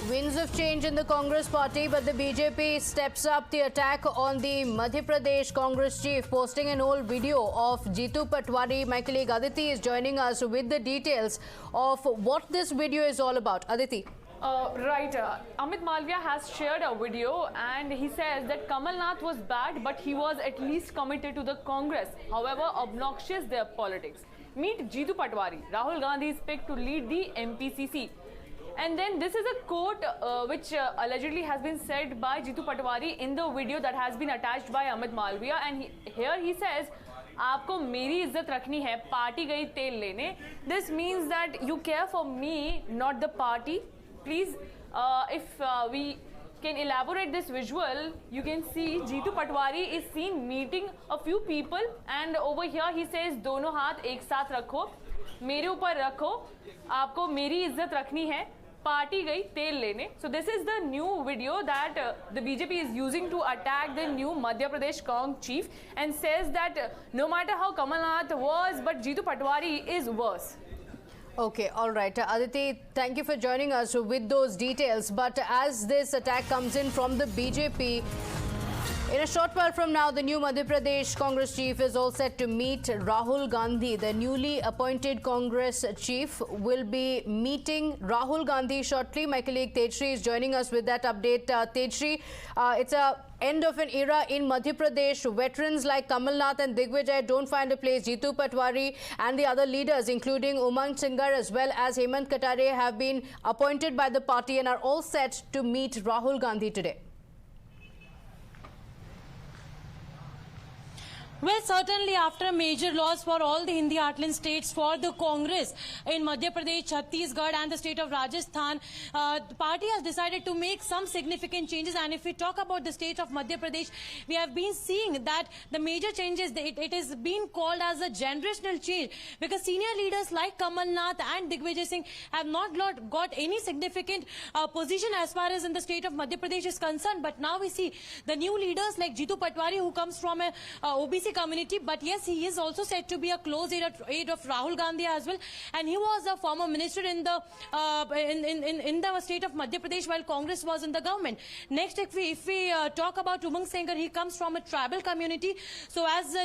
Winds of change in the Congress party, but the BJP steps up the attack on the Madhya Pradesh Congress chief, posting an old video of Jitu Patwari. My colleague Aditi is joining us with the details of what this video is all about. Aditi. Amit Malviya has shared a video and he says that Kamal Nath was bad, but he was at least committed to the Congress. However, obnoxious their politics. Meet Jitu Patwari. Rahul Gandhi is picked to lead the MPCC. And then this is a quote which allegedly has been said by Jitu Patwari in the video that has been attached by Amit Malviya. And here he says, आपको मेरी इज्जत रखनी है, party गई तेल लेने. This means that you care for me, not the party. Please, if we can elaborate this visual, you can see Jitu Patwari is seen meeting a few people, and over here he says, दोनों हाथ एक साथ रखो, मेरे ऊपर रखो, आपको मेरी इज्जत रखनी है, party गई तेल लेने. So this is the new video that the BJP is using to attack the new Madhya Pradesh Cong chief, and says that no matter how Kamal Nath was, but Jitu Patwari is worse. Okay, all right. Aditi, thank you for joining us with those details. But as this attack comes in from the BJP, in a short while from now, the new Madhya Pradesh Congress chief is all set to meet Rahul Gandhi. The newly appointed Congress chief will be meeting Rahul Gandhi shortly. My colleague Tejshri is joining us with that update. Tejshri, it's a end of an era in Madhya Pradesh. Veterans like Kamal Nath and Digvijay don't find a place. Jitu Patwari and the other leaders, including Umang Singhar as well as Hemant Katare, have been appointed by the party and are all set to meet Rahul Gandhi today. Well, certainly after a major loss for all the Hindi heartland states for the Congress in Madhya Pradesh, Chhattisgarh and the state of Rajasthan, the party has decided to make some significant changes. And if we talk about the state of Madhya Pradesh, we have been seeing that the major changes, it is being called as a generational change, because senior leaders like Kamal Nath and Digvijay Singh have not got any significant position as far as in the state of Madhya Pradesh is concerned. But now we see the new leaders like Jitu Patwari, who comes from a OBC community, but yes, he is also said to be a close aide of Rahul Gandhi as well, and he was a former minister in the state of Madhya Pradesh while Congress was in the government. Next, if we talk about Umang Singhar, he comes from a tribal community. So as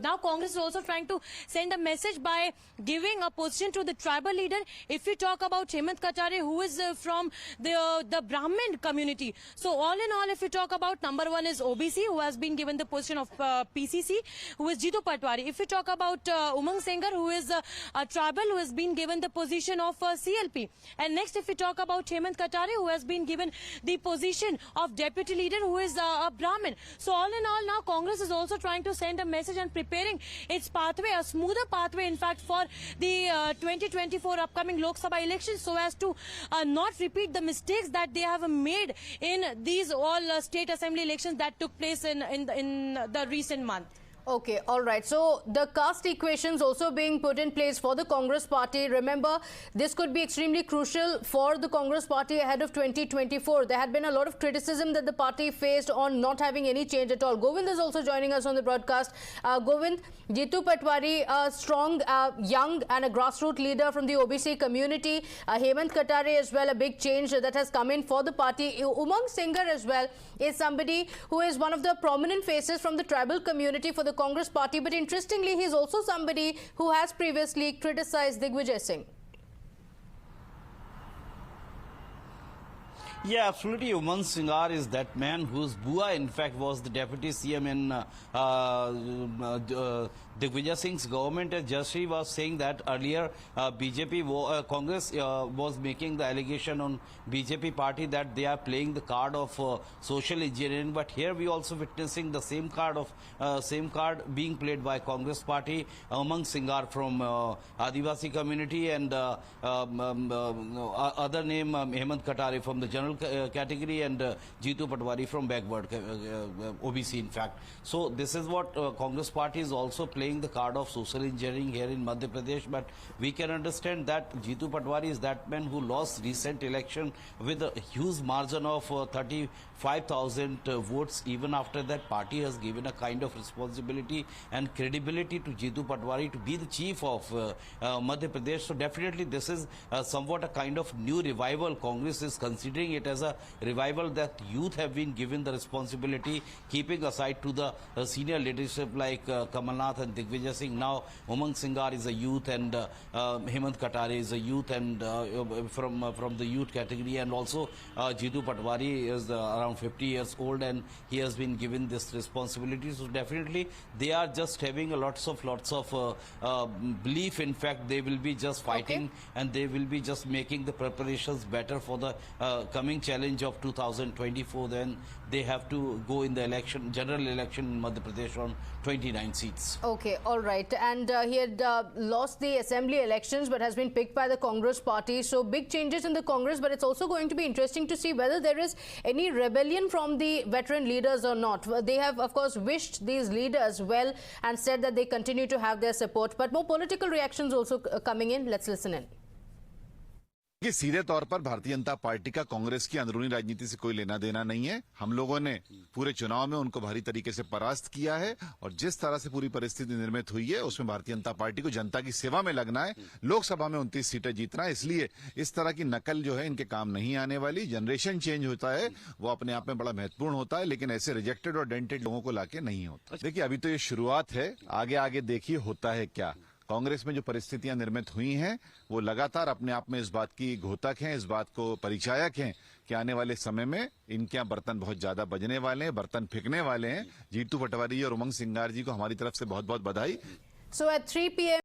now Congress is also trying to send a message by giving a position to the tribal leader. If we talk about Hemant Katare, who is from the Brahmin community. So all in all, if we talk about number one is OBC, who has been given the position of PCC, who is Jitu Patwari. If we talk about Umang Singhar, who is a tribal, who has been given the position of CLP. And next, if we talk about Hemant Katare, who has been given the position of deputy leader, who is a Brahmin. So all in all, now Congress is also trying to send a message and preparing its pathway, a smoother pathway in fact for the 2024 upcoming Lok Sabha elections, so as to not repeat the mistakes that they have made in these all state assembly elections that took place in the recent month. Okay, all right. So the caste equations also being put in place for the Congress party. Remember, this could be extremely crucial for the Congress party ahead of 2024. There had been a lot of criticism that the party faced on not having any change at all. Govind is also joining us on the broadcast. Govind, Jitu Patwari, a strong, young and a grassroots leader from the OBC community. Hemant Katare as well, a big change that has come in for the party. Umang Singhar as well is somebody who is one of the prominent faces from the tribal community for the Congress party, but interestingly, he is also somebody who has previously criticized Digvijay Singh. Yeah, absolutely. Umang Singhar is that man whose bua, in fact, was the deputy CM in Digvijay Singh's government. As Jasri was saying that earlier, Congress was making the allegation on BJP party that they are playing the card of social engineering. But here we also witnessing the same card being played by Congress party. Umang Singhar from Adivasi community and other name Hemant Katare from the general general category, and Jitu Patwari from backward OBC, in fact. So this is what Congress party is also playing the card of social engineering here in Madhya Pradesh. But we can understand that Jitu Patwari is that man who lost recent election with a huge margin of 35,000 votes. Even after that, party has given a kind of responsibility and credibility to Jitu Patwari to be the chief of Madhya Pradesh. So definitely this is somewhat a kind of new revival. Congress is considering it as a revival that youth have been given the responsibility, keeping aside to the senior leadership like Kamal, Nath and Digvijay Singh. Now Umang Singar is a youth, and Hemant Katare is a youth, and from the youth category, and also Jitu Patwari is around 50 years old, and he has been given this responsibility. So definitely they are just having lots of belief. In fact, they will be just fighting, and they will be just making the preparations better for the coming challenge of 2024. Then they have to go in the general election in Madhya Pradesh on 29 seats. Okay, all right. And he had lost the assembly elections but has been picked by the Congress party. So big changes in the Congress, but it's also going to be interesting to see whether there is any rebellion from the veteran leaders or not. They have, of course, wished these leaders well and said that they continue to have their support. But more political reactions also coming in. Let's listen in. कि सीधे तौर पर Bharatiya Janata party का कांग्रेस की अंदरूनी राजनीति से कोई लेना देना नहीं है। हम लोगों ने पूरे चुनाव में उनको भारी तरीके से परास्त किया है, और जिस तरह से पूरी परिस्थिति निर्मित हुई है उसमें भारतीय जनता पार्टी को जनता की सेवा में लगना है, लोकसभा में 29 सीटें जीतना है। इसलिए इस तरह की नकल जो है इनके काम नहीं आने वाली। जनरेशन चेंज होता है वो अपने आप में बड़ा महत्वपूर्ण होता है, लेकिन ऐसे रिजेक्टेड और डेंटेड लोगों को लाके नहीं होता। देखिए, अभी तो ये शुरुआत है, आगे आगे देखिए होता है क्या। कांग्रेस में जो परिस्थितियां निर्मित हुई हैं वो लगातार अपने आप में इस बात की घोतक हैं, इस बात को परिचायक हैं कि आने वाले समय में इनके यहाँ बर्तन बहुत ज्यादा बजने वाले हैं, बर्तन फेंकने वाले हैं। जीतू पटवारी और उमंग सिंगार जी को हमारी तरफ से बहुत बहुत बधाई। So at 3 p.m.